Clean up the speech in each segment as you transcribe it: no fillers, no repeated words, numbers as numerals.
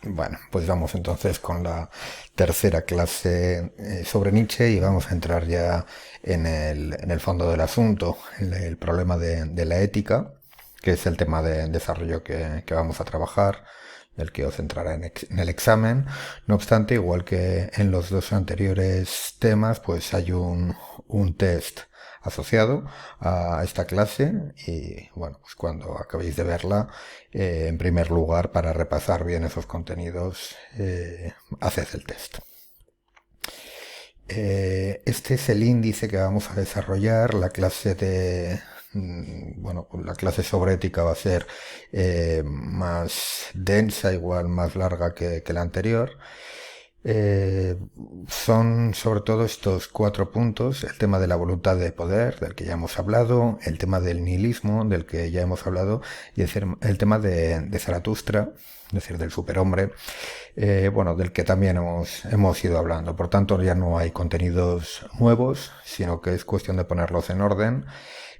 Bueno, pues vamos entonces con la tercera clase sobre Nietzsche y vamos a entrar ya en el fondo del asunto, el problema de la ética, que es el tema de desarrollo que vamos a trabajar, del que os centrará en el examen. No obstante, igual que en los dos anteriores temas, pues hay un test asociado a esta clase y bueno, pues cuando acabéis de verla, en primer lugar, para repasar bien esos contenidos, haced el test. Este es el índice que vamos a desarrollar. La clase bueno, la clase sobre ética va a ser más densa, igual más larga que la anterior. Eh, Son sobre todo estos cuatro puntos: el tema de la voluntad de poder, del que ya hemos hablado, el tema del nihilismo, del que ya hemos hablado, y el tema de Zaratustra, es decir, del superhombre, bueno, del que también hemos ido hablando. Por tanto, ya no hay contenidos nuevos, sino que es cuestión de ponerlos en orden,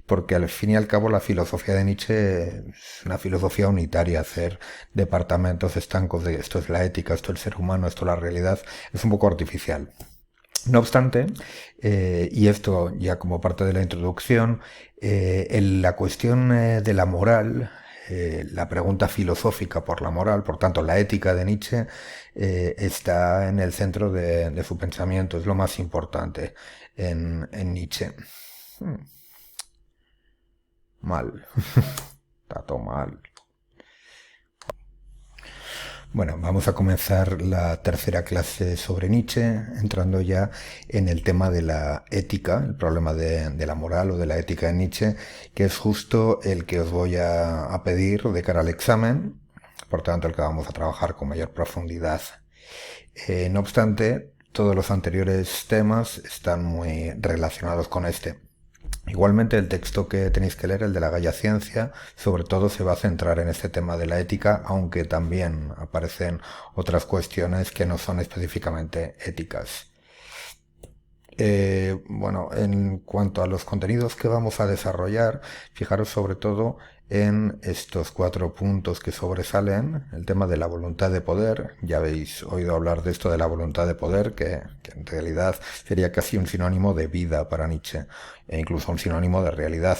porque al fin y al cabo la filosofía de Nietzsche es una filosofía unitaria. Hacer departamentos estancos de esto es la ética, esto es el ser humano, esto es la realidad, es un poco artificial. No obstante, y esto ya como parte de la introducción, en la cuestión de la moral, la pregunta filosófica por la moral, por tanto la ética de Nietzsche, está en el centro de su pensamiento, es lo más importante en Nietzsche. Hmm, Mal, está todo mal. Bueno, vamos a comenzar la tercera clase sobre Nietzsche, entrando ya en el tema de la ética, el problema de la moral o de la ética en Nietzsche, que es justo el que os voy a pedir de cara al examen, por tanto el que vamos a trabajar con mayor profundidad. No obstante, todos los anteriores temas están muy relacionados con este. Igualmente, el texto que tenéis que leer, el de la Gaia Ciencia, sobre todo se va a centrar en este tema de la ética, aunque también aparecen otras cuestiones que no son específicamente éticas. Bueno, en cuanto a los contenidos que vamos a desarrollar, fijaros sobre todo en estos cuatro puntos que sobresalen: el tema de la voluntad de poder. Ya habéis oído hablar de esto de la voluntad de poder, que en realidad sería casi un sinónimo de vida para Nietzsche, e incluso un sinónimo de realidad.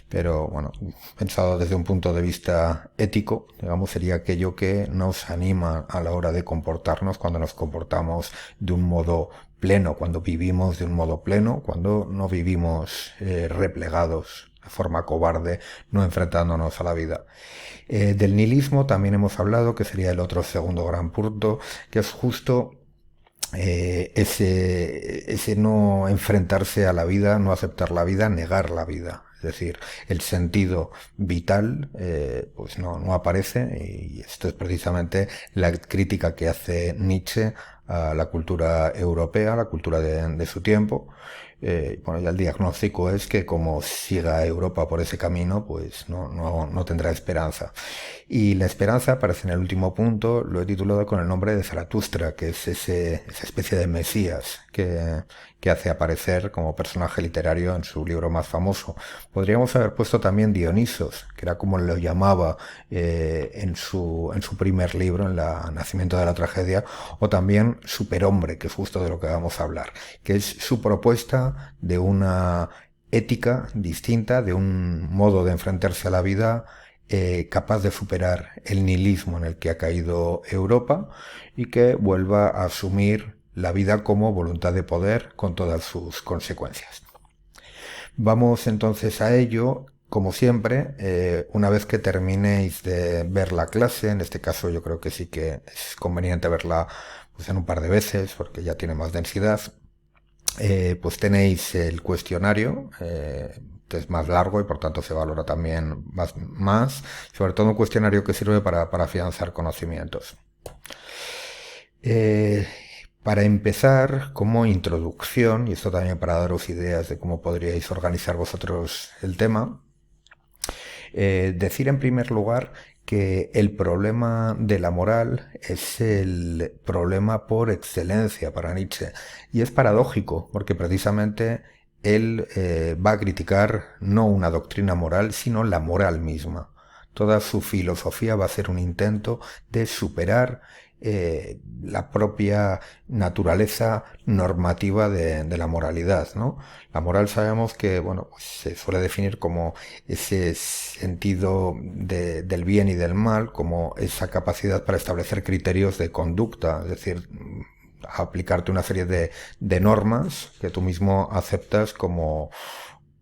Pero bueno, pensado desde un punto de vista ético, digamos, sería aquello que nos anima a la hora de comportarnos, cuando nos comportamos de un modo pleno, cuando vivimos de un modo pleno, cuando no vivimos replegados de forma cobarde, no enfrentándonos a la vida. Del nihilismo también hemos hablado, que sería el otro segundo gran punto, que es justo ese no enfrentarse a la vida, no aceptar la vida, negar la vida. Es decir, el sentido vital pues no aparece, y esto es precisamente la crítica que hace Nietzsche a la cultura europea, a la cultura de su tiempo. Bueno, ya el diagnóstico es que como siga Europa por ese camino, pues no tendrá esperanza. Y la esperanza aparece en el último punto. Lo he titulado con el nombre de Zaratustra, que es esa especie de Mesías que hace aparecer como personaje literario en su libro más famoso. Podríamos haber puesto también Dionisos, que era como lo llamaba en su primer libro, en la Nacimiento de la Tragedia, o también Superhombre, que es justo de lo que vamos a hablar, que es su propuesta de una ética distinta, de un modo de enfrentarse a la vida capaz de superar el nihilismo en el que ha caído Europa, y que vuelva a asumir la vida como voluntad de poder con todas sus consecuencias. Vamos entonces a ello. Como siempre, una vez que terminéis de ver la clase, en este caso yo creo que sí que es conveniente verla pues, en un par de veces, porque ya tiene más densidad, pues tenéis el cuestionario, que es más largo y por tanto se valora también más, sobre todo un cuestionario que sirve para afianzar conocimientos. Eh, para empezar, como introducción, y esto también para daros ideas de cómo podríais organizar vosotros el tema, decir en primer lugar que el problema de la moral es el problema por excelencia para Nietzsche. Y es paradójico, porque precisamente él va a criticar no una doctrina moral, sino la moral misma. Toda su filosofía va a ser un intento de superar la propia naturaleza normativa de la moralidad, ¿no? La moral sabemos que, bueno, pues se suele definir como ese sentido del bien y del mal, como esa capacidad para establecer criterios de conducta, es decir, aplicarte una serie de normas que tú mismo aceptas como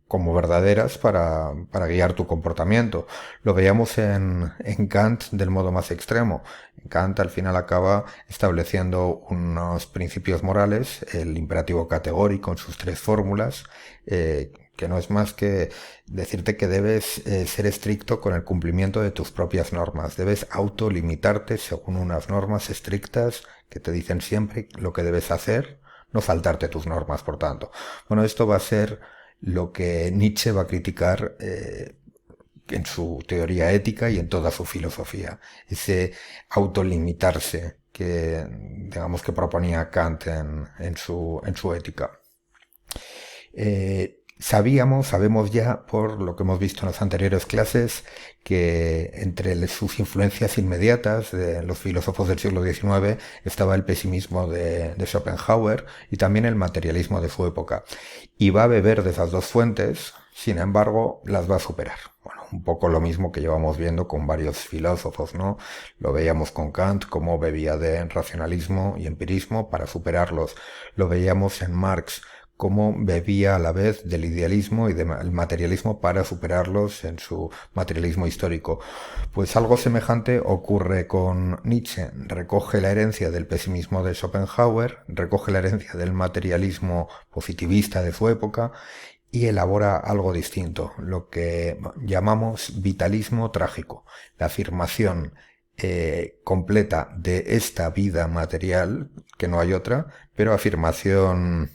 verdaderas para guiar tu comportamiento. Lo veíamos en Kant del modo más extremo. Kant al final acaba estableciendo unos principios morales, el imperativo categórico en sus tres fórmulas, que no es más que decirte que debes ser estricto con el cumplimiento de tus propias normas. Debes autolimitarte según unas normas estrictas que te dicen siempre lo que debes hacer, no saltarte tus normas, por tanto. Bueno, esto va a ser lo que Nietzsche va a criticar en su teoría ética y en toda su filosofía. Ese autolimitarse que, digamos, que proponía Kant en su ética. Sabemos ya, por lo que hemos visto en las anteriores clases, que entre sus influencias inmediatas de los filósofos del siglo XIX estaba el pesimismo de Schopenhauer y también el materialismo de su época. Y va a beber de esas dos fuentes, sin embargo, las va a superar. Bueno, un poco lo mismo que llevamos viendo con varios filósofos, ¿no? Lo veíamos con Kant, cómo bebía de racionalismo y empirismo para superarlos. Lo veíamos en Marx, cómo bebía a la vez del idealismo y del materialismo para superarlos en su materialismo histórico. Pues algo semejante ocurre con Nietzsche. Recoge la herencia del pesimismo de Schopenhauer, recoge la herencia del materialismo positivista de su época y elabora algo distinto, lo que llamamos vitalismo trágico, la afirmación completa de esta vida material, que no hay otra, pero afirmación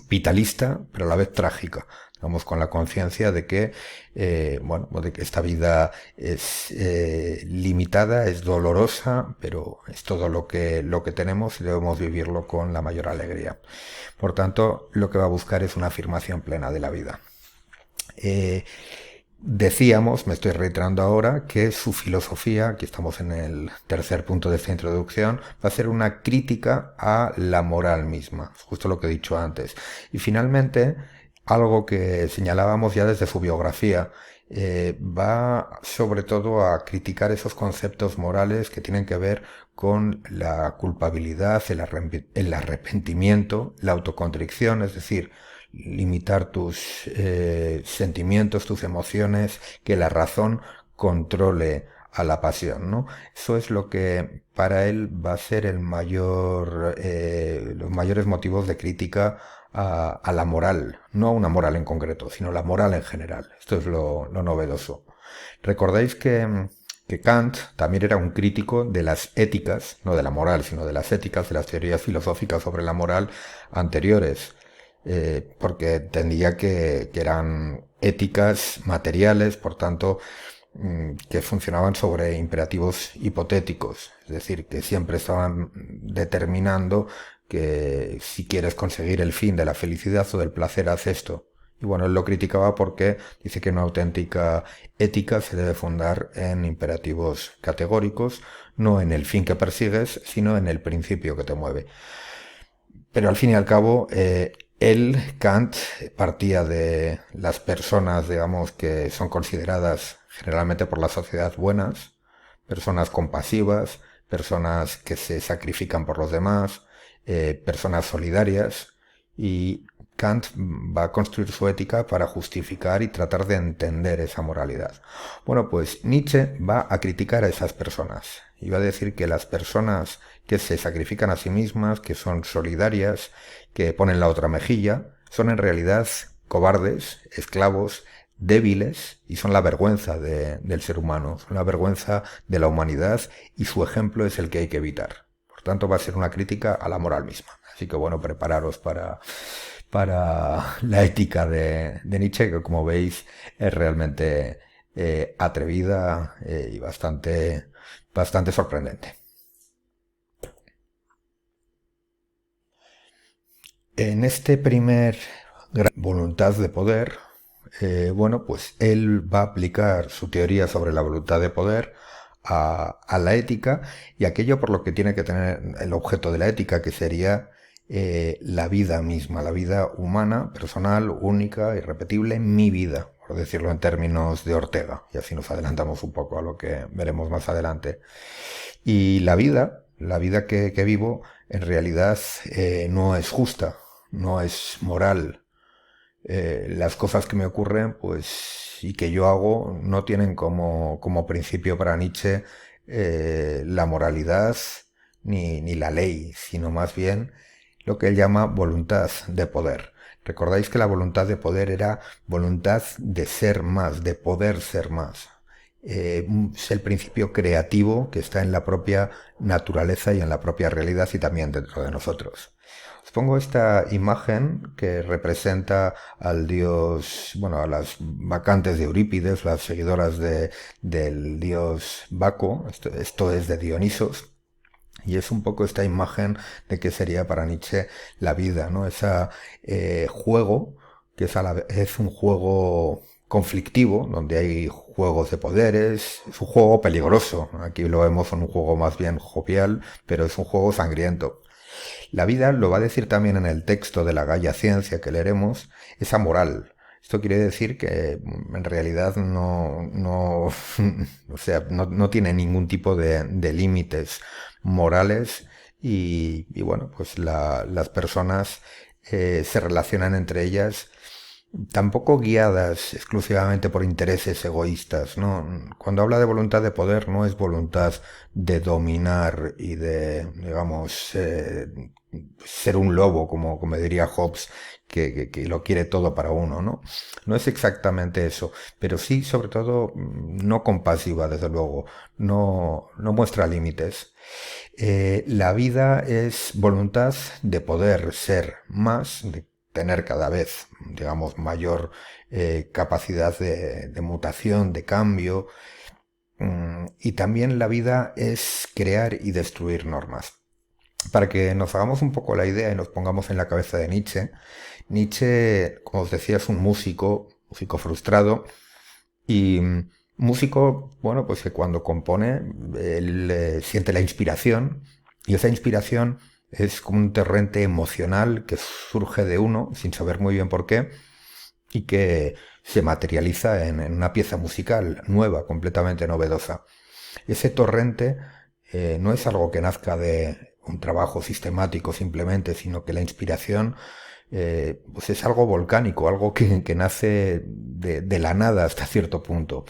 vitalista, pero a la vez trágica. Vamos con la conciencia de que, bueno, de que esta vida es limitada, es dolorosa, pero es todo lo que tenemos y debemos vivirlo con la mayor alegría. Por tanto, lo que va a buscar es una afirmación plena de la vida. Decíamos, me estoy reiterando ahora, que su filosofía, aquí estamos en el tercer punto de esta introducción, va a ser una crítica a la moral misma, justo lo que he dicho antes. Y finalmente, algo que señalábamos ya desde su biografía, va sobre todo a criticar esos conceptos morales que tienen que ver con la culpabilidad, el arrepentimiento, la autocontricción, es decir, limitar tus sentimientos, tus emociones, que la razón controle a la pasión, ¿no? Eso es lo que para él va a ser los mayores motivos de crítica a la moral, no a una moral en concreto, sino la moral en general. Esto es lo novedoso. Recordáis que Kant también era un crítico de las éticas, no de la moral, sino de las éticas, de las teorías filosóficas sobre la moral anteriores, porque entendía que eran éticas materiales, por tanto, que funcionaban sobre imperativos hipotéticos, es decir, que siempre estaban determinando que si quieres conseguir el fin de la felicidad o del placer, haz esto. Y bueno, él lo criticaba porque dice que una auténtica ética se debe fundar en imperativos categóricos, no en el fin que persigues, sino en el principio que te mueve. Pero al fin y al cabo, él, Kant, partía de las personas, digamos, que son consideradas generalmente por la sociedad buenas, personas compasivas, personas que se sacrifican por los demás, personas solidarias, y Kant va a construir su ética para justificar y tratar de entender esa moralidad. Bueno, pues Nietzsche va a criticar a esas personas y va a decir que las personas que se sacrifican a sí mismas, que son solidarias, que ponen la otra mejilla, son en realidad cobardes, esclavos, débiles y son la vergüenza del ser humano, son la vergüenza de la humanidad y su ejemplo es el que hay que evitar. Por tanto, va a ser una crítica a la moral misma. Así que bueno, prepararos para la ética de Nietzsche, que como veis es realmente atrevida y bastante sorprendente. En este primer gran voluntad de poder, bueno, pues él va a aplicar su teoría sobre la voluntad de poder a la ética y aquello por lo que tiene que tener el objeto de la ética, que sería la vida misma, la vida humana, personal, única, irrepetible, mi vida, por decirlo en términos de Ortega. Y así nos adelantamos un poco a lo que veremos más adelante. Y la vida que vivo, en realidad no es justa, no es moral. Las cosas que me ocurren, pues, y que yo hago, no tienen como principio para Nietzsche la moralidad ni la ley, sino más bien lo que él llama voluntad de poder. Recordáis que la voluntad de poder era voluntad de ser más, de poder ser más. Es el principio creativo que está en la propia naturaleza y en la propia realidad y también dentro de nosotros. Os pongo esta imagen que representa al dios, bueno, a las bacantes de Eurípides, las seguidoras del dios Baco, esto es de Dionisos, y es un poco esta imagen de que sería para Nietzsche la vida, ¿no? Ese juego, que es un juego conflictivo, donde hay juegos de poderes, es un juego peligroso, aquí lo vemos en un juego más bien jovial, pero es un juego sangriento. La vida, lo va a decir también en el texto de la Gaia Ciencia que leeremos, es amoral. Esto quiere decir que en realidad o sea, no tiene ningún tipo de límites morales y bueno, pues las personas se relacionan entre ellas tampoco guiadas exclusivamente por intereses egoístas, ¿no? Cuando habla de voluntad de poder no es voluntad de dominar y de, digamos, ser un lobo, como diría Hobbes, que lo quiere todo para uno, ¿no? No es exactamente eso, pero sí, sobre todo, no compasiva, desde luego, no muestra límites. La vida es voluntad de poder ser más, de tener cada vez, digamos, mayor capacidad de mutación, de cambio. Y también la vida es crear y destruir normas. Para que nos hagamos un poco la idea y nos pongamos en la cabeza de Nietzsche, Nietzsche, como os decía, es un músico frustrado y músico, bueno, pues que cuando compone, él siente la inspiración y esa inspiración es como un torrente emocional que surge de uno sin saber muy bien por qué y que se materializa en una pieza musical nueva, completamente novedosa. Ese torrente no es algo que nazca de un trabajo sistemático simplemente, sino que la inspiración pues es algo volcánico, algo que nace de la nada hasta cierto punto.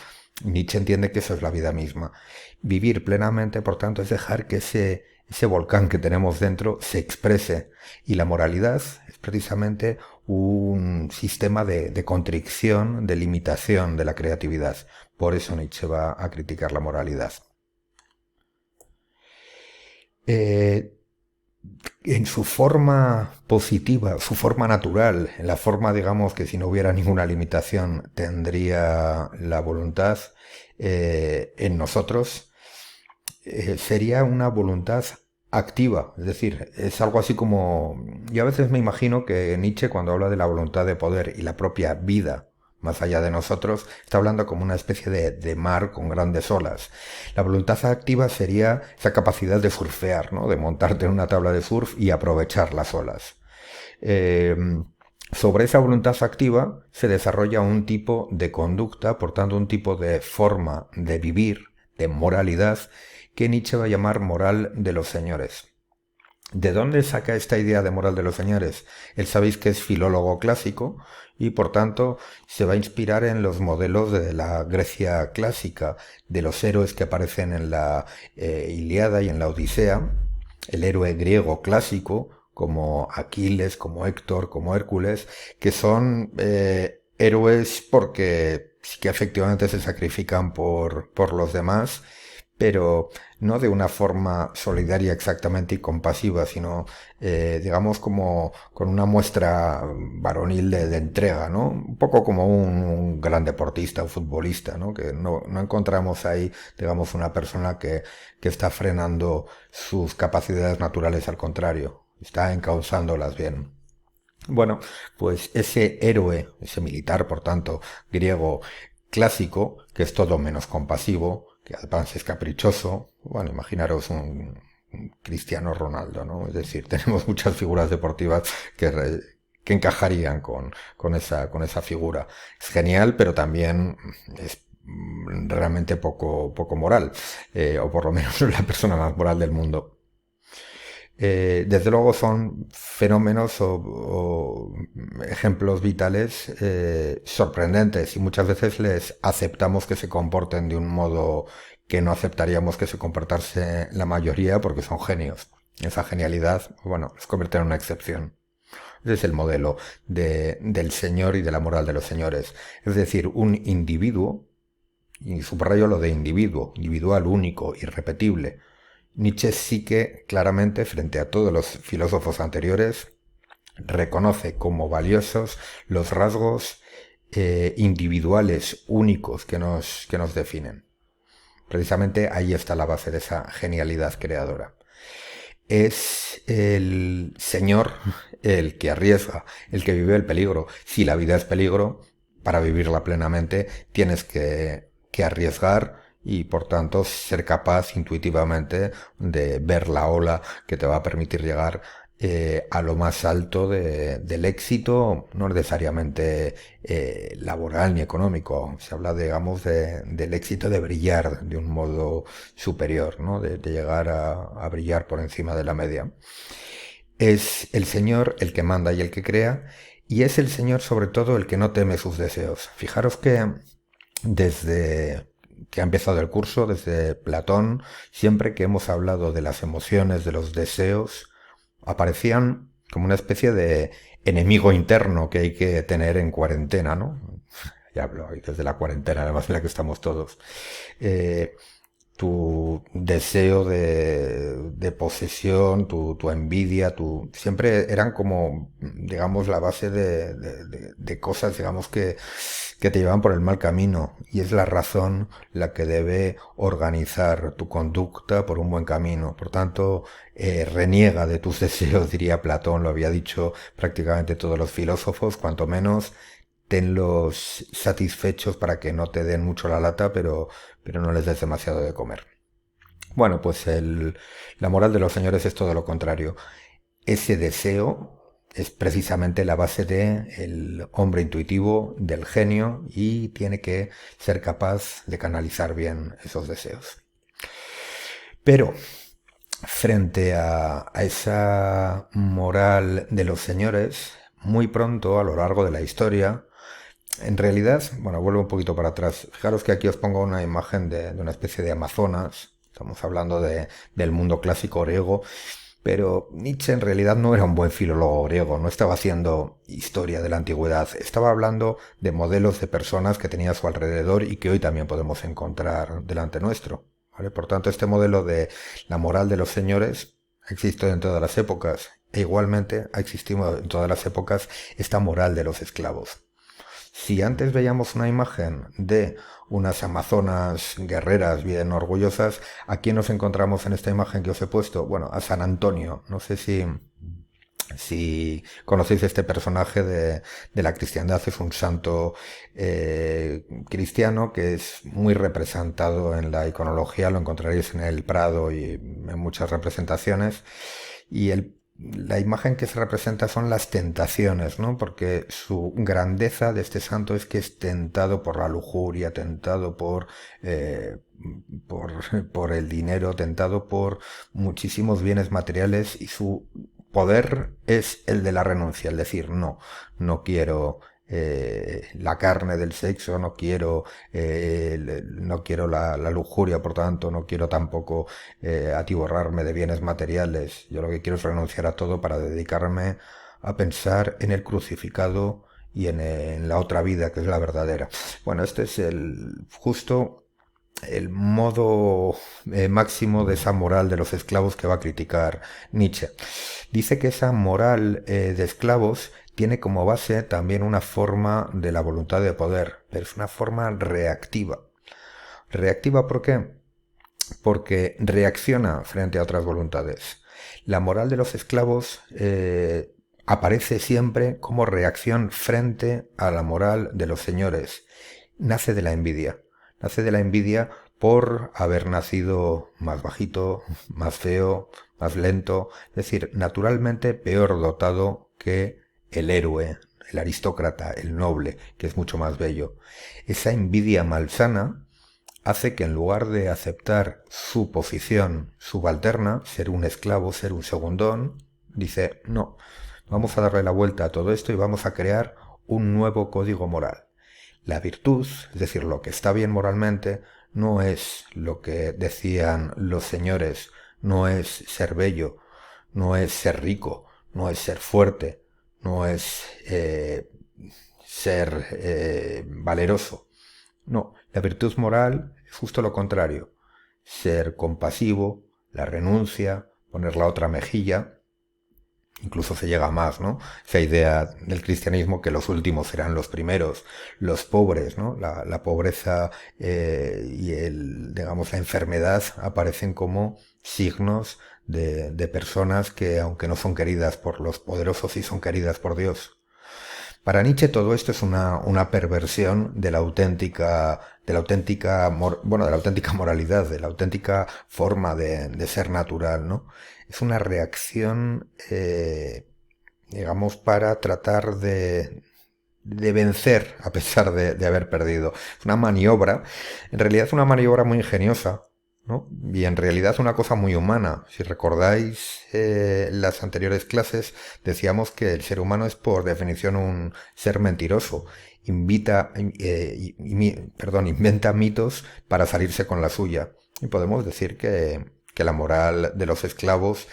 Nietzsche entiende que eso es la vida misma. Vivir plenamente, por tanto, es dejar que ese volcán que tenemos dentro se exprese. Y la moralidad es precisamente un sistema de constricción, de limitación de la creatividad. Por eso Nietzsche va a criticar la moralidad. Eh, en su forma positiva, su forma natural, en la forma, digamos, que si no hubiera ninguna limitación tendría la voluntad en nosotros, sería una voluntad activa. Es decir, es algo así como... Yo a veces me imagino que Nietzsche, cuando habla de la voluntad de poder y la propia vida más allá de nosotros, está hablando como una especie de mar con grandes olas. La voluntad activa sería esa capacidad de surfear, ¿no? De montarte en una tabla de surf y aprovechar las olas. Eh, Sobre esa voluntad activa se desarrolla un tipo de conducta, por tanto un tipo de forma de vivir, de moralidad, que Nietzsche va a llamar moral de los señores. ¿De dónde saca esta idea de moral de los señores? Él sabéis que es filólogo clásico y por tanto se va a inspirar en los modelos de la Grecia clásica, de los héroes que aparecen en la Ilíada y en la Odisea, el héroe griego clásico, como Aquiles, como Héctor, como Hércules, que son héroes porque sí que efectivamente se sacrifican por los demás, pero no de una forma solidaria exactamente y compasiva, sino, digamos, como con una muestra varonil de entrega, ¿no? Un poco como un gran deportista, un futbolista, ¿no? Que no encontramos ahí, digamos, una persona que está frenando sus capacidades naturales, al contrario, está encauzándolas bien. Bueno, pues ese héroe, ese militar, por tanto, griego clásico, que es todo menos compasivo, que además es caprichoso, bueno, imaginaros un Cristiano Ronaldo, ¿no? Es decir, tenemos muchas figuras deportivas que encajarían con esa figura. Es genial, pero también es realmente poco moral, o por lo menos la persona más moral del mundo. Desde luego son fenómenos o ejemplos vitales sorprendentes y muchas veces les aceptamos que se comporten de un modo que no aceptaríamos que se comportase la mayoría porque son genios. Esa genialidad, bueno, los convierte en una excepción. Ese es el modelo del señor y de la moral de los señores. Es decir, un individuo, y subrayo lo de individuo, individual, único, irrepetible. Nietzsche sí que claramente, frente a todos los filósofos anteriores, reconoce como valiosos los rasgos individuales, únicos que nos definen. Precisamente ahí está la base de esa genialidad creadora. Es el señor el que arriesga, el que vive el peligro. Si la vida es peligro, para vivirla plenamente tienes que arriesgar y por tanto ser capaz intuitivamente de ver la ola que te va a permitir llegar a lo más alto del éxito, no necesariamente laboral ni económico. Se habla, digamos, del éxito de brillar de un modo superior, ¿no? De llegar a brillar por encima de la media. Es el Señor el que manda y el que crea, y es el Señor sobre todo el que no teme sus deseos. Fijaros que desde que ha empezado el curso, desde Platón, siempre que hemos hablado de las emociones, de los deseos, aparecían como una especie de enemigo interno que hay que tener en cuarentena, ¿no? Ya hablo desde la cuarentena, además en la que estamos todos. Eh, Tu deseo de posesión, tu envidia, siempre eran como, digamos, la base de cosas, digamos, que te llevan por el mal camino. Y es la razón la que debe organizar tu conducta por un buen camino. Por tanto, reniega de tus deseos, diría Platón, lo había dicho prácticamente todos los filósofos, cuanto menos tenlos satisfechos para que no te den mucho la lata, pero no les des demasiado de comer. Bueno, pues la moral de los señores es todo lo contrario. Ese deseo es precisamente la base del hombre intuitivo, del genio, y tiene que ser capaz de canalizar bien esos deseos. Pero frente a esa moral de los señores, muy pronto a lo largo de la historia, en realidad, bueno, vuelvo un poquito para atrás. Fijaros que aquí os pongo una imagen de una especie de Amazonas. Estamos hablando del mundo clásico griego, pero Nietzsche en realidad no era un buen filólogo griego, no estaba haciendo historia de la antigüedad, estaba hablando de modelos de personas que tenía a su alrededor y que hoy también podemos encontrar delante nuestro. ¿Vale? Por tanto, este modelo de la moral de los señores ha existido en todas las épocas e igualmente ha existido en todas las épocas esta moral de los esclavos. Si antes veíamos una imagen de unas amazonas guerreras bien orgullosas, aquí nos encontramos en esta imagen que os he puesto, bueno, a San Antonio. No sé si conocéis este personaje de la cristiandad, es un santo cristiano que es muy representado en la iconología, lo encontraréis en el Prado y en muchas representaciones. Y la imagen que se representa son las tentaciones, ¿no? Porque su grandeza de este santo es que es tentado por la lujuria, tentado eh, por el dinero, tentado por muchísimos bienes materiales y su poder es el de la renuncia, el decir, no, no quiero la carne del sexo, no quiero la lujuria, por tanto, no quiero tampoco atiborrarme de bienes materiales. Yo lo que quiero es renunciar a todo para dedicarme a pensar en el crucificado y en la otra vida, que es la verdadera. Bueno, este es justo el modo máximo de esa moral de los esclavos que va a criticar Nietzsche. Dice que esa moral de esclavos tiene como base también una forma de la voluntad de poder, pero es una forma reactiva. ¿Reactiva por qué? Porque reacciona frente a otras voluntades. La moral de los esclavos aparece siempre como reacción frente a la moral de los señores. Nace de la envidia. Nace de la envidia por haber nacido más bajito, más feo, más lento, es decir, naturalmente peor dotado que el héroe, el aristócrata, el noble, que es mucho más bello. Esa envidia malsana hace que en lugar de aceptar su posición subalterna, ser un esclavo, ser un segundón, dice, no, vamos a darle la vuelta a todo esto y vamos a crear un nuevo código moral. La virtud, es decir, lo que está bien moralmente, no es lo que decían los señores, no es ser bello, no es ser rico, no es ser fuerte, no es ser valeroso. No, la virtud moral es justo lo contrario. Ser compasivo, la renuncia, poner la otra mejilla. Incluso se llega más, ¿no? Esa idea del cristianismo que los últimos serán los primeros, los pobres, ¿no? La pobreza y digamos, la enfermedad aparecen como signos de personas que, aunque no son queridas por los poderosos, sí son queridas por Dios. Para Nietzsche todo esto es una perversión de la auténtica moralidad, de la auténtica forma de ser natural, ¿no? Es una reacción, digamos, para tratar de vencer a pesar de haber perdido. Es una maniobra, en realidad es una maniobra muy ingeniosa, ¿no? Y en realidad una cosa muy humana. Si recordáis las anteriores clases, decíamos que el ser humano es por definición un ser mentiroso. Inventa mitos para salirse con la suya. Y podemos decir que la moral de los esclavos,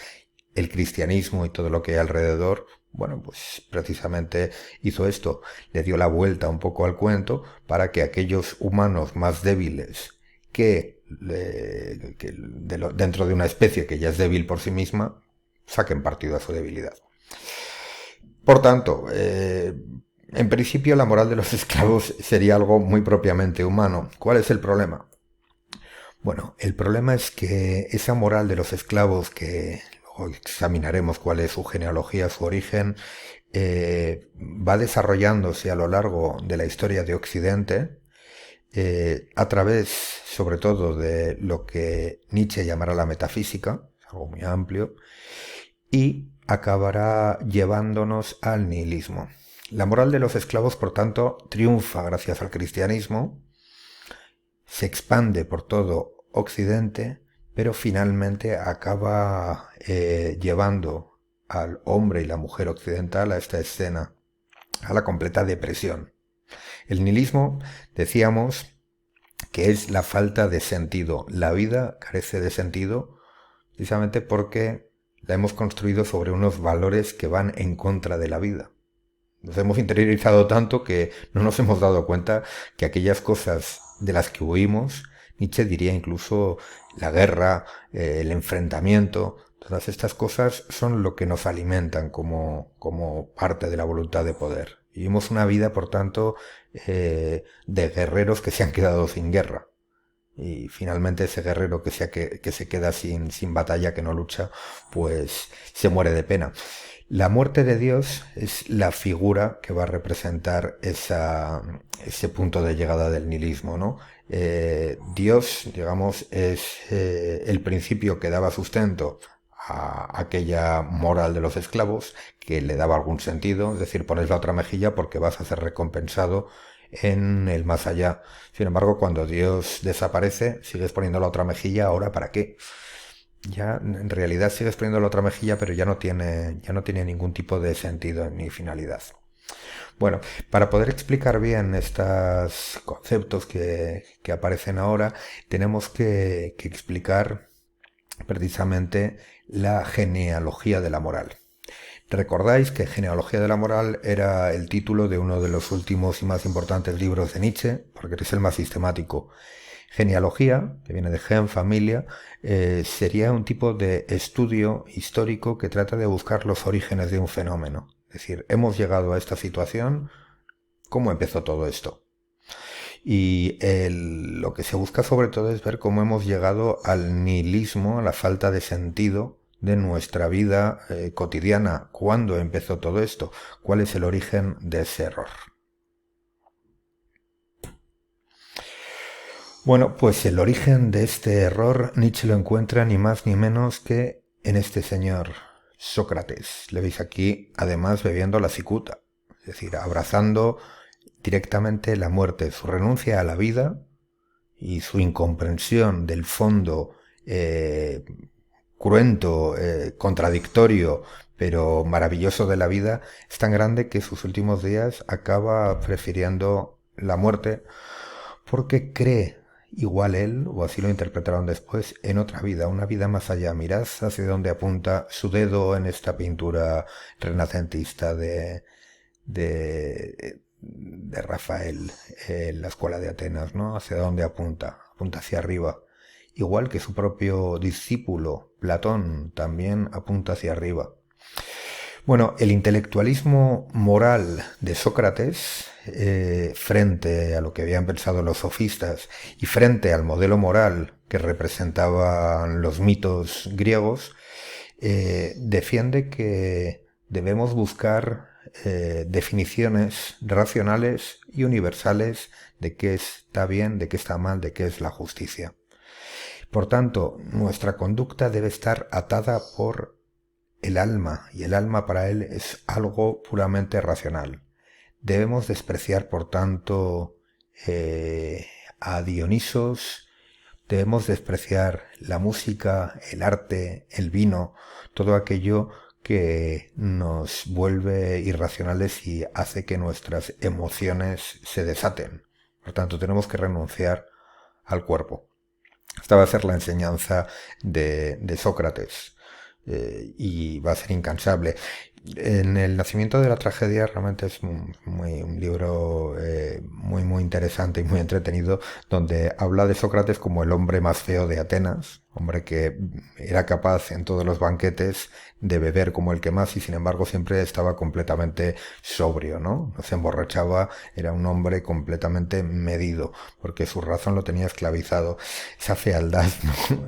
el cristianismo y todo lo que hay alrededor, bueno, pues precisamente hizo esto, le dio la vuelta un poco al cuento para que aquellos humanos más débiles dentro de una especie que ya es débil por sí misma, saquen partido a su debilidad. Por tanto, en principio la moral de los esclavos sería algo muy propiamente humano. ¿Cuál es el problema? Bueno, el problema es que esa moral de los esclavos, que luego examinaremos cuál es su genealogía, su origen, va desarrollándose a lo largo de la historia de Occidente, a través, sobre todo, de lo que Nietzsche llamará la metafísica, algo muy amplio, y acabará llevándonos al nihilismo. La moral de los esclavos, por tanto, triunfa gracias al cristianismo, se expande por todo Occidente, pero finalmente acaba llevando al hombre y la mujer occidental a esta escena, a la completa depresión. El nihilismo, decíamos, que es la falta de sentido. La vida carece de sentido precisamente porque la hemos construido sobre unos valores que van en contra de la vida. Nos hemos interiorizado tanto que no nos hemos dado cuenta que aquellas cosas de las que huimos, Nietzsche diría incluso la guerra, el enfrentamiento, todas estas cosas son lo que nos alimentan como parte de la voluntad de poder. Vivimos una vida, por tanto, de guerreros que se han quedado sin guerra. Y finalmente ese guerrero que se queda sin batalla, que no lucha, pues se muere de pena. La muerte de Dios es la figura que va a representar ese punto de llegada del nihilismo, ¿no? Dios, digamos, es el principio que daba sustento a aquella moral de los esclavos, que le daba algún sentido, es decir, pones la otra mejilla porque vas a ser recompensado en el más allá. Sin embargo, cuando Dios desaparece, sigues poniendo la otra mejilla, ¿ahora para qué? Ya en realidad sigues poniendo la otra mejilla, pero ya no tiene ningún tipo de sentido ni finalidad. Bueno, para poder explicar bien estos conceptos que aparecen ahora, tenemos que explicar precisamente la genealogía de la moral. Recordáis que Genealogía de la Moral era el título de uno de los últimos y más importantes libros de Nietzsche, porque es el más sistemático. Genealogía, que viene de gen, familia, sería un tipo de estudio histórico que trata de buscar los orígenes de un fenómeno. Es decir, hemos llegado a esta situación, ¿cómo empezó todo esto? Y lo que se busca sobre todo es ver cómo hemos llegado al nihilismo, a la falta de sentido de nuestra vida cotidiana. ¿Cuándo empezó todo esto? ¿Cuál es el origen de ese error? Bueno, pues el origen de este error Nietzsche lo encuentra ni más ni menos que en este señor Sócrates. Le veis aquí, además, bebiendo la cicuta, es decir, abrazando directamente la muerte, su renuncia a la vida y su incomprensión del fondo eh, cruento, contradictorio, pero maravilloso de la vida, es tan grande que sus últimos días acaba prefiriendo la muerte porque cree, igual él, o así lo interpretaron después, en otra vida, una vida más allá. Mirad hacia dónde apunta su dedo en esta pintura renacentista de Rafael en la escuela de Atenas, ¿no? Hacia dónde apunta, apunta hacia arriba. Igual que su propio discípulo, Platón, también apunta hacia arriba. Bueno, el intelectualismo moral de Sócrates, frente a lo que habían pensado los sofistas y frente al modelo moral que representaban los mitos griegos, defiende que debemos buscar definiciones racionales y universales de qué está bien, de qué está mal, de qué es la justicia. Por tanto, nuestra conducta debe estar atada por el alma, y el alma para él es algo puramente racional. Debemos despreciar, por tanto, a Dionisos, debemos despreciar la música, el arte, el vino, todo aquello que nos vuelve irracionales y hace que nuestras emociones se desaten. Por tanto, tenemos que renunciar al cuerpo. Esta va a ser la enseñanza de Sócrates y va a ser incansable. En El nacimiento de la tragedia realmente es un libro muy interesante y muy entretenido, donde habla de Sócrates como el hombre más feo de Atenas, hombre que era capaz en todos los banquetes de beber como el que más y sin embargo siempre estaba completamente sobrio, ¿no? No se emborrachaba, era un hombre completamente medido, porque su razón lo tenía esclavizado. Esa fealdad, ¿no?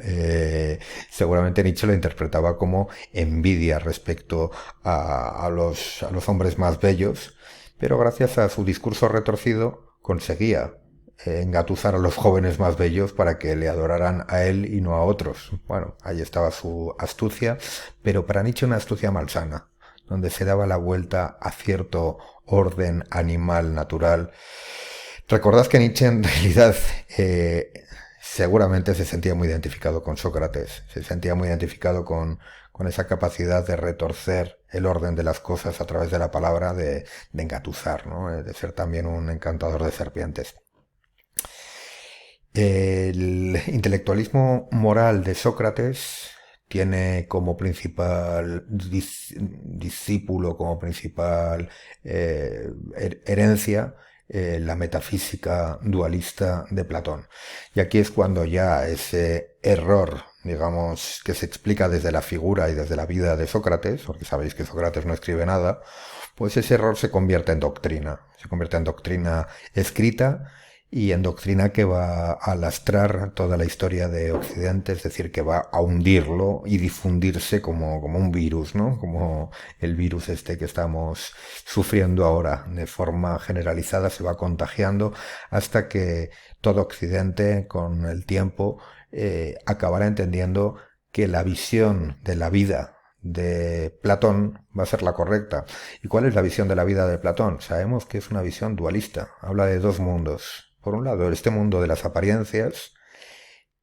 Seguramente Nietzsche lo interpretaba como envidia respecto a los hombres más bellos, pero gracias a su discurso retorcido conseguía engatusar a los jóvenes más bellos para que le adoraran a él y no a otros. Bueno, ahí estaba su astucia, pero para Nietzsche una astucia malsana, donde se daba la vuelta a cierto orden animal natural. Recordad que Nietzsche en realidad seguramente se sentía muy identificado con Sócrates, se sentía muy identificado con esa capacidad de retorcer el orden de las cosas a través de la palabra, de engatusar, ¿no? De ser también un encantador de serpientes. El intelectualismo moral de Sócrates tiene como principal discípulo, como principal herencia, la metafísica dualista de Platón. Y aquí es cuando ya ese error, digamos, que se explica desde la figura y desde la vida de Sócrates, porque sabéis que Sócrates no escribe nada, pues ese error se convierte en doctrina escrita y en doctrina que va a lastrar toda la historia de Occidente, es decir, que va a hundirlo y difundirse como un virus, ¿no? Como el virus este que estamos sufriendo ahora, de forma generalizada, se va contagiando hasta que todo Occidente, con el tiempo, acabará entendiendo que la visión de la vida de Platón va a ser la correcta. ¿Y cuál es la visión de la vida de Platón? Sabemos que es una visión dualista, habla de dos mundos. Por un lado, este mundo de las apariencias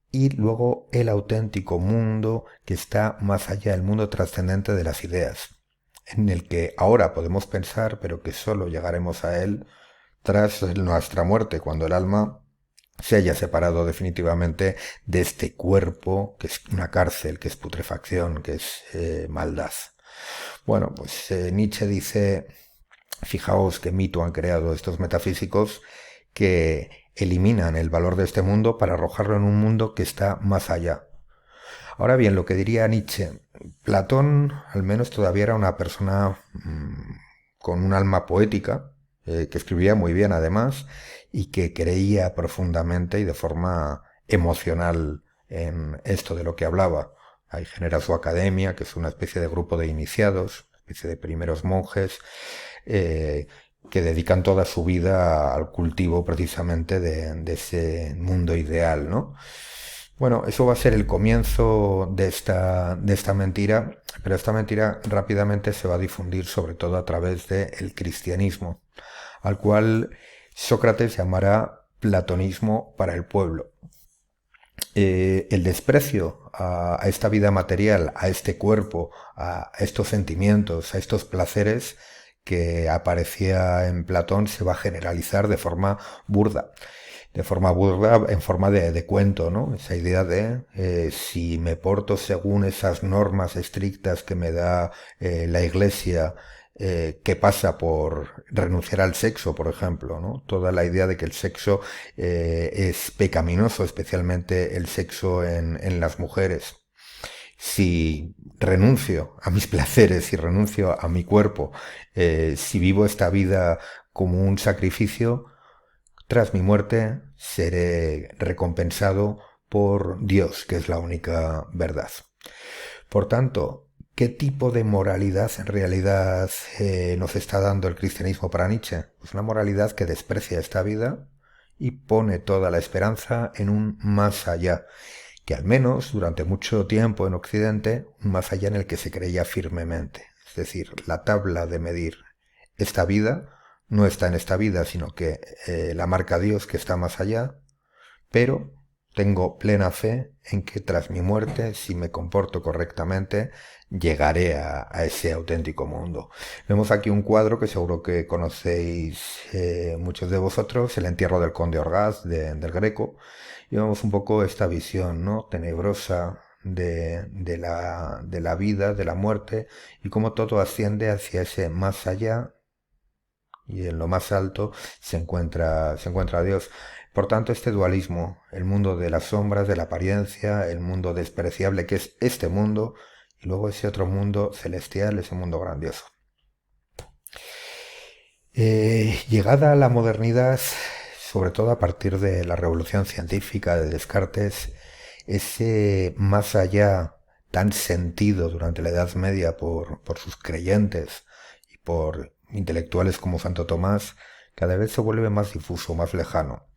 y luego el auténtico mundo que está más allá, el mundo trascendente de las ideas, en el que ahora podemos pensar, pero que solo llegaremos a él tras nuestra muerte, cuando el alma se haya separado definitivamente de este cuerpo, que es una cárcel, que es putrefacción, que es maldad. Bueno, pues Nietzsche dice, fijaos qué mito han creado estos metafísicos, que eliminan el valor de este mundo para arrojarlo en un mundo que está más allá. Ahora bien, lo que diría Nietzsche, Platón al menos todavía era una persona con un alma poética, que escribía muy bien además, y que creía profundamente y de forma emocional en esto de lo que hablaba. Ahí genera su academia, que es una especie de grupo de iniciados, una especie de primeros monjes, eh, que dedican toda su vida al cultivo precisamente de ese mundo ideal, ¿no? Bueno, eso va a ser el comienzo de esta mentira, pero esta mentira rápidamente se va a difundir sobre todo a través del cristianismo, al cual Sócrates llamará platonismo para el pueblo. El desprecio a esta vida material, a este cuerpo, a estos sentimientos, a estos placeres que aparecía en Platón se va a generalizar de forma burda, en forma de cuento, ¿no? Esa idea de si me porto según esas normas estrictas que me da la Iglesia, que pasa por renunciar al sexo, por ejemplo, ¿no? Toda la idea de que el sexo es pecaminoso, especialmente el sexo en las mujeres. Si renuncio a mis placeres, si renuncio a mi cuerpo, si vivo esta vida como un sacrificio, tras mi muerte seré recompensado por Dios, que es la única verdad. Por tanto, ¿qué tipo de moralidad en realidad nos está dando el cristianismo para Nietzsche? Pues una moralidad que desprecia esta vida y pone toda la esperanza en un más allá, que al menos durante mucho tiempo en Occidente, un más allá en el que se creía firmemente. Es decir, la tabla de medir esta vida no está en esta vida, sino que la marca Dios que está más allá, pero tengo plena fe en que tras mi muerte, si me comporto correctamente, llegaré a ese auténtico mundo. Vemos aquí un cuadro que seguro que conocéis muchos de vosotros, el entierro del conde Orgaz del Greco, y vemos un poco esta visión, ¿no? Tenebrosa de la vida, de la muerte, y cómo todo asciende hacia ese más allá, y en lo más alto se encuentra Dios. Por tanto, este dualismo, el mundo de las sombras, de la apariencia, el mundo despreciable que es este mundo, y luego ese otro mundo celestial, ese mundo grandioso. Llegada a la modernidad, sobre todo a partir de la revolución científica de Descartes, ese más allá tan sentido durante la Edad Media por sus creyentes y por intelectuales como Santo Tomás, cada vez se vuelve más difuso, más lejano.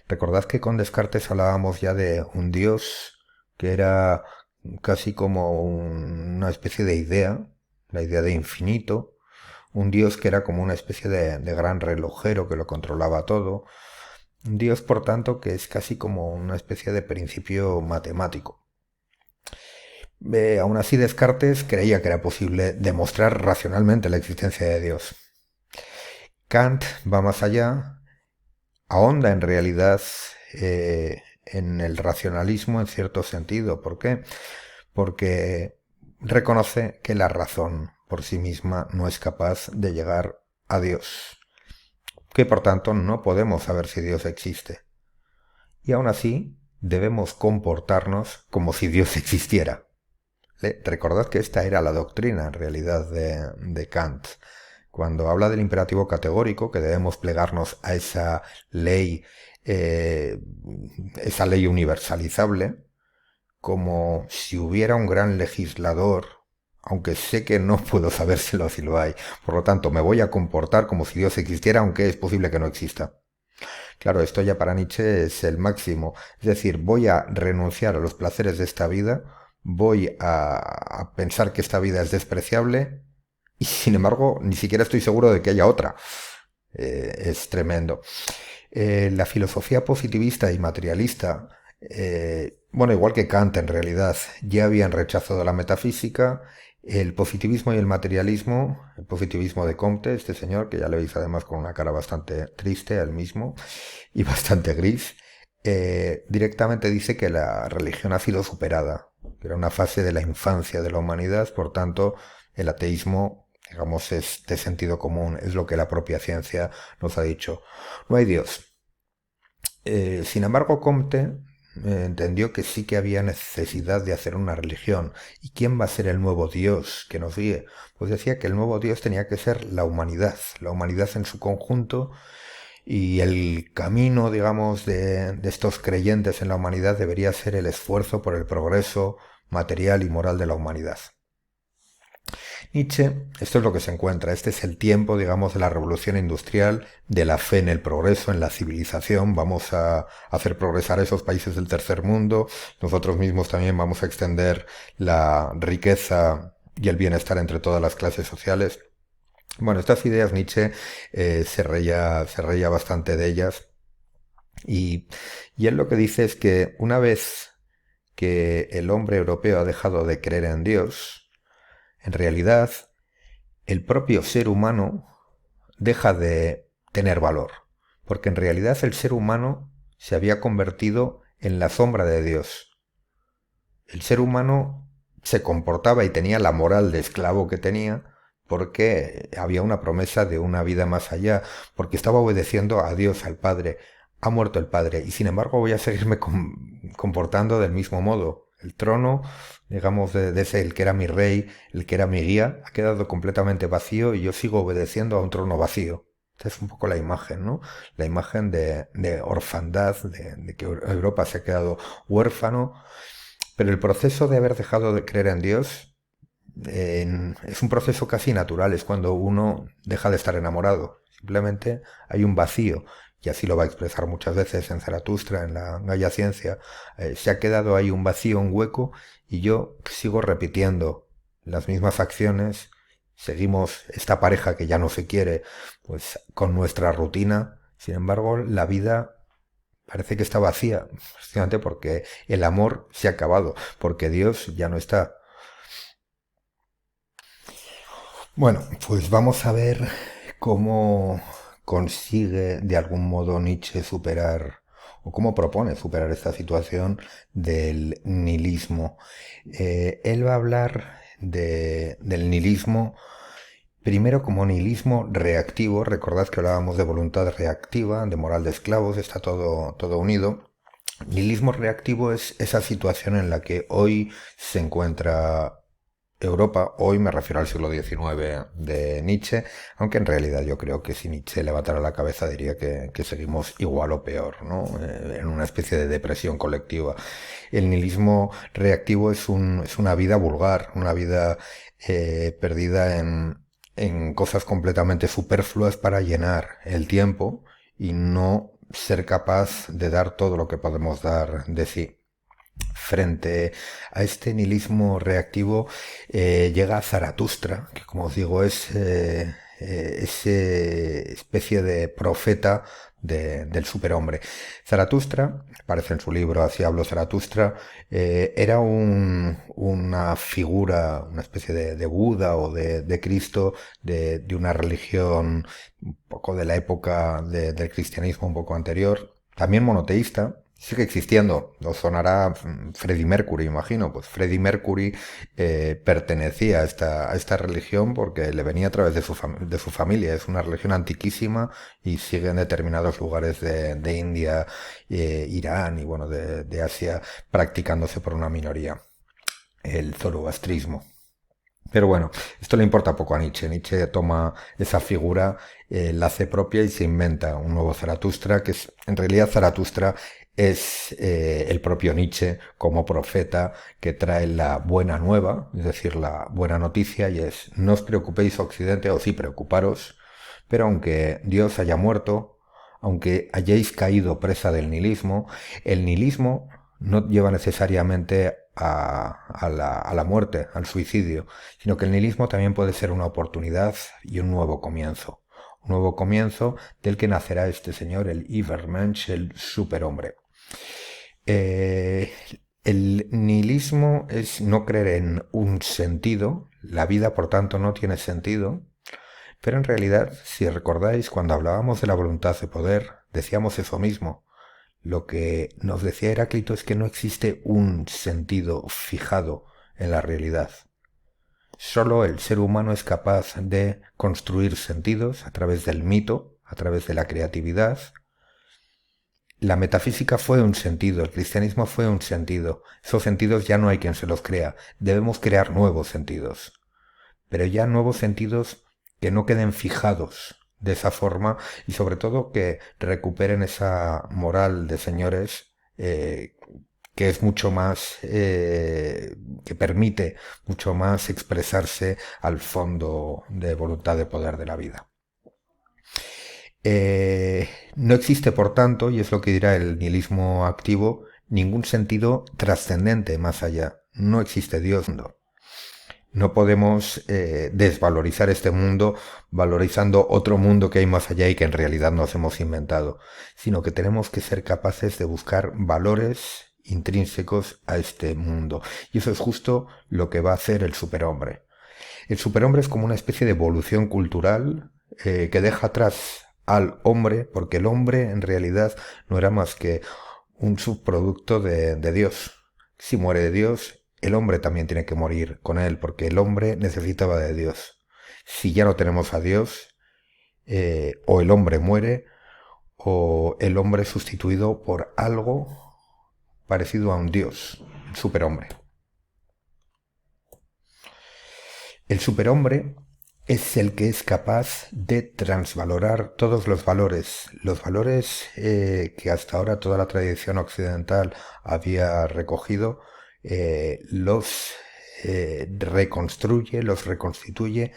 Recordad que con Descartes hablábamos ya de un Dios que era casi como una especie de idea, la idea de infinito, un Dios que era como una especie de gran relojero que lo controlaba todo, un Dios por tanto que es casi como una especie de principio matemático. Aún así Descartes creía que era posible demostrar racionalmente la existencia de Dios. Kant va más allá, ahonda en realidad en el racionalismo en cierto sentido. ¿Por qué? Porque reconoce que la razón por sí misma no es capaz de llegar a Dios, que por tanto no podemos saber si Dios existe. Y aún así debemos comportarnos como si Dios existiera. Recordad que esta era la doctrina en realidad de Kant. Cuando habla del imperativo categórico, que debemos plegarnos a esa ley universalizable, como si hubiera un gran legislador, aunque sé que no puedo sabérselo si lo hay. Por lo tanto, me voy a comportar como si Dios existiera, aunque es posible que no exista. Claro, esto ya para Nietzsche es el máximo. Es decir, voy a renunciar a los placeres de esta vida, voy a pensar que esta vida es despreciable y sin embargo ni siquiera estoy seguro de que haya otra. Es tremendo. La filosofía positivista y materialista, bueno, igual que Kant en realidad, ya habían rechazado la metafísica, el positivismo y el positivismo de Comte, este señor, que ya le veis además con una cara bastante triste, él mismo, y bastante gris, directamente dice que la religión ha sido superada, que era una fase de la infancia de la humanidad, por tanto, el ateísmo, digamos, es de sentido común, es lo que la propia ciencia nos ha dicho. No hay Dios. Sin embargo, Comte entendió que sí que había necesidad de hacer una religión. ¿Y quién va a ser el nuevo Dios que nos guíe? Pues decía que el nuevo Dios tenía que ser la humanidad en su conjunto, y el camino, digamos, de estos creyentes en la humanidad debería ser el esfuerzo por el progreso, material y moral de la humanidad. Nietzsche, esto es lo que se encuentra, este es el tiempo, digamos, de la revolución industrial, de la fe en el progreso, en la civilización, vamos a hacer progresar a esos países del tercer mundo, nosotros mismos también vamos a extender la riqueza y el bienestar entre todas las clases sociales. Bueno, estas ideas Nietzsche se reía bastante de ellas y, y él lo que dice es que una vez que el hombre europeo ha dejado de creer en Dios, en realidad el propio ser humano deja de tener valor, porque en realidad el ser humano se había convertido en la sombra de Dios. El ser humano se comportaba y tenía la moral de esclavo que tenía porque había una promesa de una vida más allá, porque estaba obedeciendo a Dios, al Padre. Ha muerto el Padre y sin embargo voy a seguirme comportando del mismo modo. El trono, digamos, de ese, el que era mi rey, el que era mi guía, ha quedado completamente vacío y yo sigo obedeciendo a un trono vacío. Esta es un poco la imagen, ¿no? La imagen de orfandad, de que Europa se ha quedado huérfano, pero el proceso de haber dejado de creer en Dios es un proceso casi natural, es cuando uno deja de estar enamorado. Simplemente hay un vacío, y así lo va a expresar muchas veces en Zaratustra, en la Gaia Ciencia. Se ha quedado ahí un vacío, un hueco, y yo sigo repitiendo las mismas acciones. Seguimos esta pareja que ya no se quiere, pues con nuestra rutina. Sin embargo, la vida parece que está vacía, precisamente porque el amor se ha acabado, porque Dios ya no está. Bueno, pues vamos a ver cómo consigue de algún modo Nietzsche superar, o cómo propone superar esta situación del nihilismo. Él va a hablar del nihilismo primero como nihilismo reactivo. Recordad que hablábamos de voluntad reactiva, de moral de esclavos, está todo unido. Nihilismo reactivo es esa situación en la que hoy se encuentra Europa. Hoy me refiero al siglo XIX de Nietzsche, aunque en realidad yo creo que si Nietzsche levantara la cabeza diría que seguimos igual o peor, ¿no? En una especie de depresión colectiva. El nihilismo reactivo es una vida vulgar, una vida perdida en cosas completamente superfluas para llenar el tiempo y no ser capaz de dar todo lo que podemos dar de sí. Frente a este nihilismo reactivo llega Zaratustra, que como os digo es ese especie de profeta del superhombre. Zaratustra, aparece en su libro Así habló Zaratustra, era una figura, una especie de Buda o de Cristo de una religión un poco de la época del cristianismo un poco anterior, también monoteísta. Sigue existiendo, os sonará Freddie Mercury, imagino. Pues Freddie Mercury pertenecía a esta religión porque le venía a través de su familia. Es una religión antiquísima y sigue en determinados lugares de India, Irán y bueno, de Asia, practicándose por una minoría, el zoroastrismo. Pero bueno, esto le importa poco a Nietzsche. Nietzsche toma esa figura, la hace propia y se inventa un nuevo Zaratustra, que es, en realidad Zaratustra es el propio Nietzsche como profeta que trae la buena nueva, es decir, la buena noticia, y es: no os preocupéis Occidente, o sí preocuparos, pero aunque Dios haya muerto, aunque hayáis caído presa del nihilismo, el nihilismo no lleva necesariamente a la muerte, al suicidio, sino que el nihilismo también puede ser una oportunidad y un nuevo comienzo. Un nuevo comienzo del que nacerá este señor, el Übermensch, el superhombre. Eh, el nihilismo es no creer en un sentido, la vida por tanto no tiene sentido, pero en realidad, si recordáis, cuando hablábamos de la voluntad de poder, decíamos eso mismo. Lo que nos decía Heráclito es que no existe un sentido fijado en la realidad. Solo el ser humano es capaz de construir sentidos a través del mito, a través de la creatividad. La metafísica fue un sentido, el cristianismo fue un sentido. Esos sentidos ya no hay quien se los crea. Debemos crear nuevos sentidos. Pero ya nuevos sentidos que no queden fijados de esa forma y sobre todo que recuperen esa moral de señores que es mucho más, que permite mucho más expresarse al fondo de voluntad de poder de la vida. Eh, no existe, por tanto, y es lo que dirá el nihilismo activo, ningún sentido trascendente más allá. No existe Dios. No. No podemos desvalorizar este mundo valorizando otro mundo que hay más allá y que en realidad nos hemos inventado, sino que tenemos que ser capaces de buscar valores intrínsecos a este mundo. Y eso es justo lo que va a hacer el superhombre. El superhombre es como una especie de evolución cultural que deja atrás al hombre, porque el hombre en realidad no era más que un subproducto de Dios. Si muere de Dios, el hombre también tiene que morir con él, porque el hombre necesitaba de Dios. Si ya no tenemos a Dios, o el hombre muere, o el hombre es sustituido por algo parecido a un Dios, un superhombre. El superhombre es el que es capaz de transvalorar todos los valores que hasta ahora toda la tradición occidental había recogido, los reconstruye, los reconstituye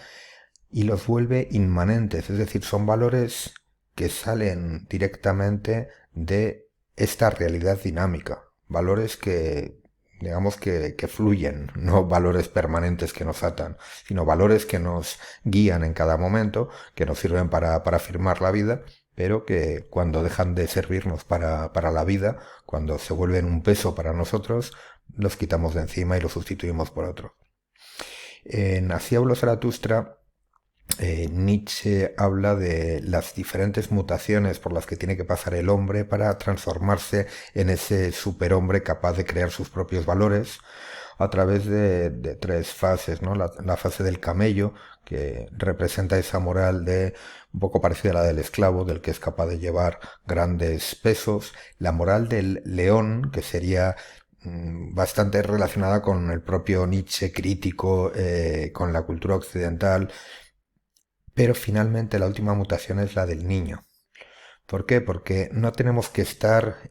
y los vuelve inmanentes, es decir, son valores que salen directamente de esta realidad dinámica, valores que, digamos, que fluyen, no valores permanentes que nos atan, sino valores que nos guían en cada momento, que nos sirven para afirmar la vida, pero que cuando dejan de servirnos para la vida, cuando se vuelven un peso para nosotros, los quitamos de encima y los sustituimos por otro. En Así habló Zaratustra, Nietzsche habla de las diferentes mutaciones por las que tiene que pasar el hombre para transformarse en ese superhombre capaz de crear sus propios valores a través de tres fases, ¿no? La fase del camello, que representa esa moral de un poco parecida a la del esclavo, del que es capaz de llevar grandes pesos. La moral del león, que sería bastante relacionada con el propio Nietzsche crítico, con la cultura occidental, pero finalmente la última mutación es la del niño. ¿Por qué? Porque no tenemos que estar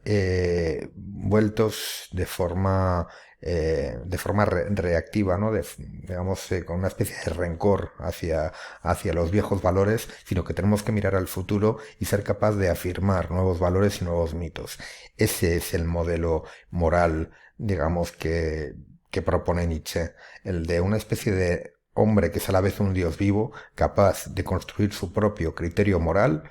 vueltos de forma reactiva, ¿no? Digamos, con una especie de rencor hacia los viejos valores, sino que tenemos que mirar al futuro y ser capaz de afirmar nuevos valores y nuevos mitos. Ese es el modelo moral, digamos, que propone Nietzsche, el de una especie de hombre que es a la vez un dios vivo, capaz de construir su propio criterio moral,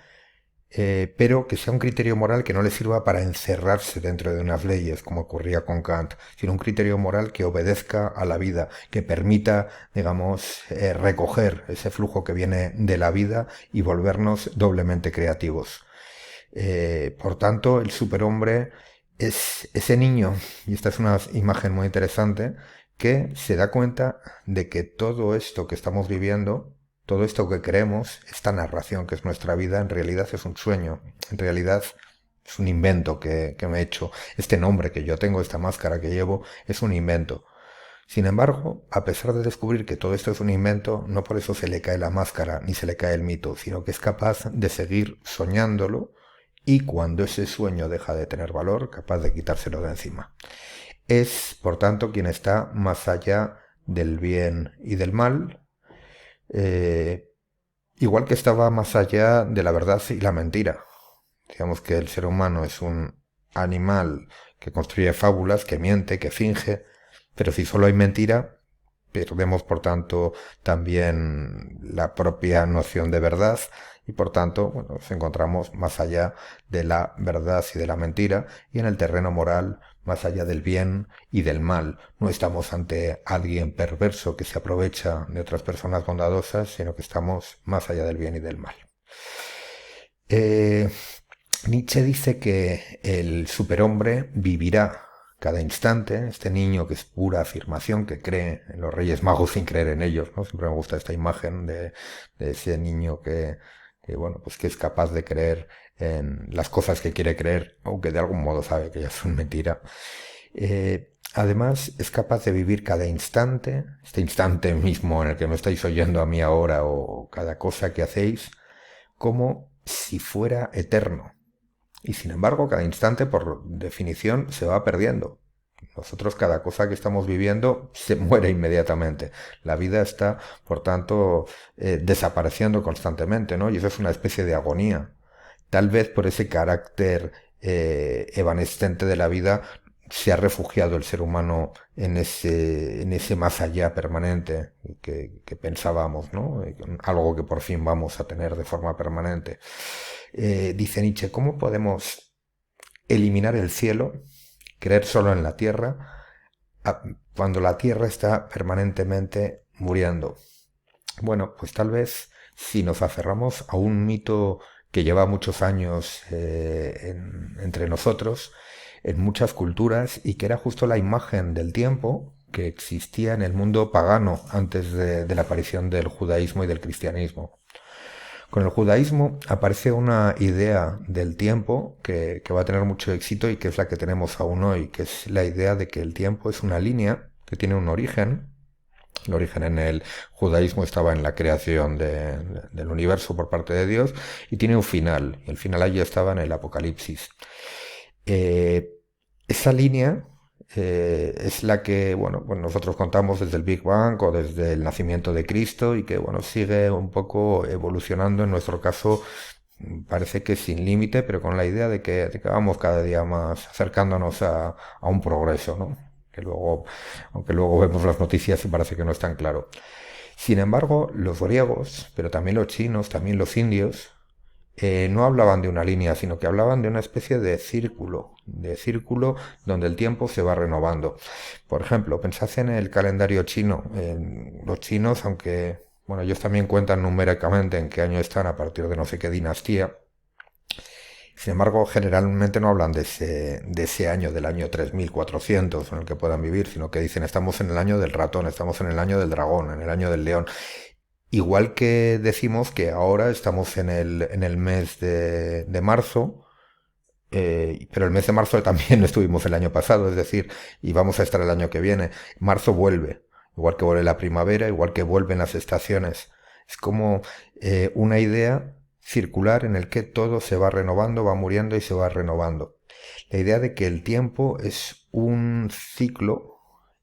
pero que sea un criterio moral que no le sirva para encerrarse dentro de unas leyes, como ocurría con Kant, sino un criterio moral que obedezca a la vida, que permita, digamos, recoger ese flujo que viene de la vida y volvernos doblemente creativos. Por tanto, el superhombre es ese niño, y esta es una imagen muy interesante, que se da cuenta de que todo esto que estamos viviendo, todo esto que creemos, esta narración que es nuestra vida, en realidad es un sueño, en realidad es un invento que me he hecho. Este nombre que yo tengo, esta máscara que llevo, es un invento. Sin embargo, a pesar de descubrir que todo esto es un invento, no por eso se le cae la máscara ni se le cae el mito, sino que es capaz de seguir soñándolo y cuando ese sueño deja de tener valor, capaz de quitárselo de encima. Es, por tanto, quien está más allá del bien y del mal, eh, igual que estaba más allá de la verdad y la mentira. Digamos que el ser humano es un animal que construye fábulas, que miente, que finge, pero si solo hay mentira, perdemos por tanto también la propia noción de verdad y por tanto bueno, nos encontramos más allá de la verdad y de la mentira y en el terreno moral más allá del bien y del mal. No estamos ante alguien perverso que se aprovecha de otras personas bondadosas, sino que estamos más allá del bien y del mal. Eh, Nietzsche dice que el superhombre vivirá cada instante, este niño que es pura afirmación, que cree en los Reyes Magos sin creer en ellos, ¿no? Siempre me gusta esta imagen de ese niño bueno, pues que es capaz de creer en las cosas que quiere creer, aunque de algún modo sabe que ya son mentira. Además, es capaz de vivir cada instante, este instante mismo en el que me estáis oyendo a mí ahora o cada cosa que hacéis, como si fuera eterno. Y sin embargo, cada instante, por definición, se va perdiendo. Nosotros, cada cosa que estamos viviendo se muere inmediatamente. La vida está, por tanto, desapareciendo constantemente, ¿no? Y eso es una especie de agonía. Tal vez por ese carácter evanescente de la vida se ha refugiado el ser humano en ese más allá permanente que pensábamos, ¿no? Algo que por fin vamos a tener de forma permanente. Dice Nietzsche, ¿cómo podemos eliminar el cielo, creer solo en la tierra, cuando la tierra está permanentemente muriendo? Bueno, pues tal vez si nos aferramos a un mito que lleva muchos años entre nosotros, en muchas culturas, y que era justo la imagen del tiempo que existía en el mundo pagano antes de la aparición del judaísmo y del cristianismo. Con el judaísmo aparece una idea del tiempo que va a tener mucho éxito y que es la que tenemos aún hoy, que es la idea de que el tiempo es una línea que tiene un origen. El origen en el judaísmo estaba en la creación del universo por parte de Dios, y tiene un final, y el final allí estaba en el Apocalipsis. Eh, Esa línea es la que, bueno, pues nosotros contamos desde el Big Bang o desde el nacimiento de Cristo, y que, bueno, sigue un poco evolucionando. En nuestro caso parece que sin límite, pero con la idea de que vamos cada día más acercándonos a un progreso, ¿no? Que luego, aunque luego vemos las noticias y parece que no es tan claro. Sin embargo, los griegos, pero también los chinos, también los indios, no hablaban de una línea, sino que hablaban de una especie de círculo donde el tiempo se va renovando. Por ejemplo, pensad en el calendario chino. Los chinos, aunque, bueno, ellos también cuentan numéricamente en qué año están a partir de no sé qué dinastía. Sin embargo, generalmente no hablan de ese año, del año 3400 en el que puedan vivir, sino que dicen estamos en el año del ratón, estamos en el año del dragón, en el año del león. Igual que decimos que ahora estamos en el mes de marzo, pero el mes de marzo también estuvimos el año pasado, es decir, y vamos a estar el año que viene. Marzo vuelve, igual que vuelve la primavera, igual que vuelven las estaciones. Es como una idea circular en el que todo se va renovando, va muriendo y se va renovando. La idea de que el tiempo es un ciclo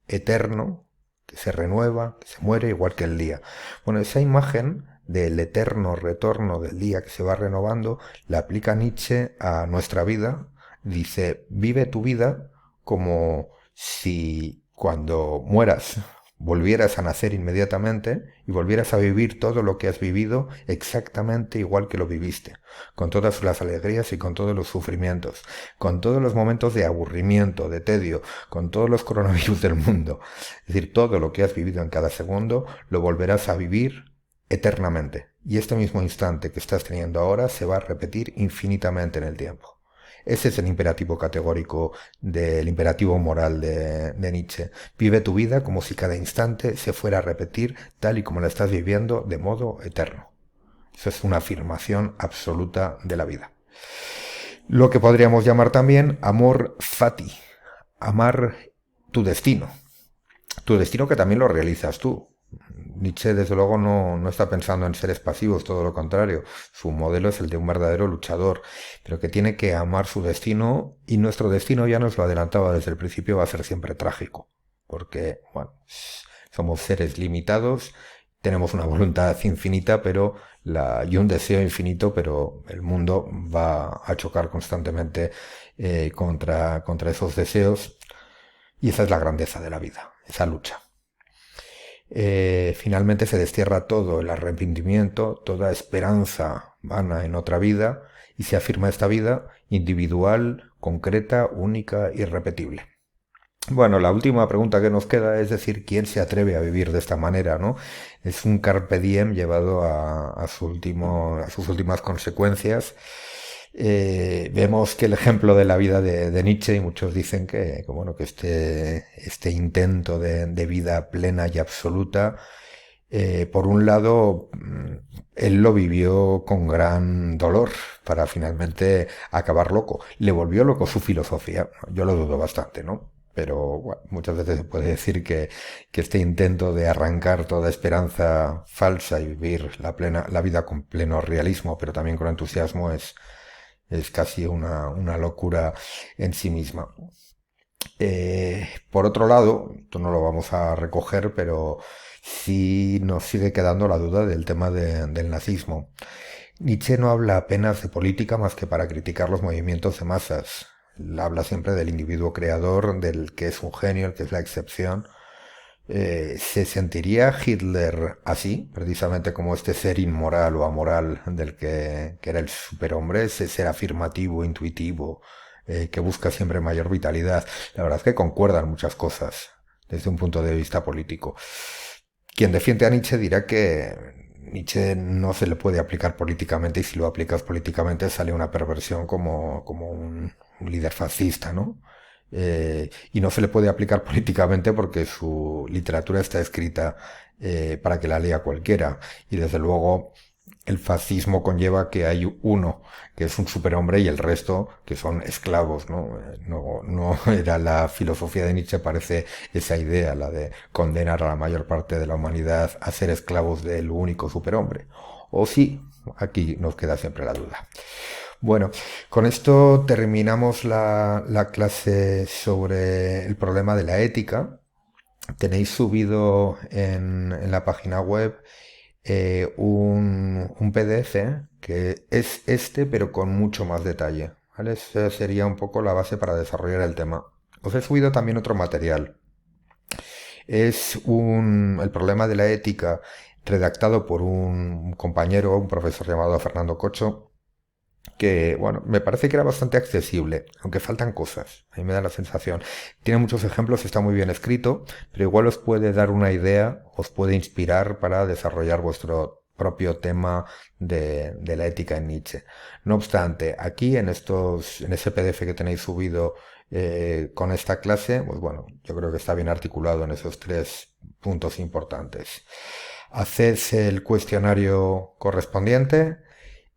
eterno que se renueva, que se muere, igual que el día. Bueno, esa imagen del eterno retorno del día que se va renovando la aplica Nietzsche a nuestra vida. Dice, vive tu vida como si cuando mueras volvieras a nacer inmediatamente y volvieras a vivir todo lo que has vivido exactamente igual que lo viviste, con todas las alegrías y con todos los sufrimientos, con todos los momentos de aburrimiento, de tedio, con todos los coronavirus del mundo. Es decir, todo lo que has vivido en cada segundo lo volverás a vivir eternamente. Y este mismo instante que estás teniendo ahora se va a repetir infinitamente en el tiempo. Ese es el imperativo categórico del imperativo moral de Nietzsche. Vive tu vida como si cada instante se fuera a repetir tal y como la estás viviendo de modo eterno. Eso es una afirmación absoluta de la vida. Lo que podríamos llamar también amor fati, amar tu destino. Tu destino que también lo realizas tú. Nietzsche, desde luego, no está pensando en seres pasivos, todo lo contrario. Su modelo es el de un verdadero luchador, pero que tiene que amar su destino, y nuestro destino, ya nos lo adelantaba desde el principio, va a ser siempre trágico, porque, bueno, somos seres limitados, tenemos una voluntad infinita y un deseo infinito, pero el mundo va a chocar constantemente contra esos deseos, y esa es la grandeza de la vida, esa lucha. Finalmente se destierra todo el arrepentimiento, toda esperanza vana en otra vida, y se afirma esta vida individual, concreta, única, irrepetible. Bueno, la última pregunta que nos queda es decir, ¿quién se atreve a vivir de esta manera, no? Es un carpe diem llevado a sus últimas consecuencias. Vemos que el ejemplo de la vida de Nietzsche, y muchos dicen que, bueno, que este intento de vida plena y absoluta, por un lado, él lo vivió con gran dolor para finalmente acabar loco. Le volvió loco su filosofía. Yo lo dudo bastante, ¿no? Pero bueno, muchas veces se puede decir que este intento de arrancar toda esperanza falsa y vivir la vida con pleno realismo, pero también con entusiasmo, es casi una locura en sí misma. Por otro lado, esto no lo vamos a recoger, pero sí nos sigue quedando la duda del tema del nazismo. Nietzsche no habla apenas de política más que para criticar los movimientos de masas. Él habla siempre del individuo creador, del que es un genio, el que es la excepción. ¿Se sentiría Hitler así, precisamente como este ser inmoral o amoral del que era el superhombre, ese ser afirmativo, intuitivo, que busca siempre mayor vitalidad? La verdad es que concuerdan muchas cosas desde un punto de vista político. Quien defiende a Nietzsche dirá que Nietzsche no se le puede aplicar políticamente y si lo aplicas políticamente sale una perversión como un líder fascista, ¿no? Y no se le puede aplicar políticamente porque su literatura está escrita para que la lea cualquiera. Y desde luego el fascismo conlleva que hay uno que es un superhombre y el resto que son esclavos, ¿no? No era la filosofía de Nietzsche, parece esa idea, la de condenar a la mayor parte de la humanidad a ser esclavos del único superhombre. O sí, aquí nos queda siempre la duda. Bueno, con esto terminamos la clase sobre el problema de la ética. Tenéis subido en la página web un PDF que es este, pero con mucho más detalle. ¿Vale? Esa sería un poco la base para desarrollar el tema. Os he subido también otro material. El problema de la ética redactado por un compañero, un profesor llamado Fernando Cocho, que, bueno, me parece que era bastante accesible, aunque faltan cosas, a mí me da la sensación. Tiene muchos ejemplos, está muy bien escrito, pero igual os puede dar una idea, os puede inspirar para desarrollar vuestro propio tema de la ética en Nietzsche. No obstante, aquí en ese PDF que tenéis subido con esta clase, pues bueno, yo creo que está bien articulado en esos tres puntos importantes. Haced el cuestionario correspondiente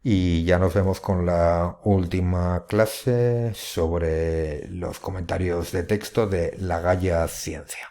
y ya nos vemos con la última clase sobre los comentarios de texto de La Gaya Ciencia.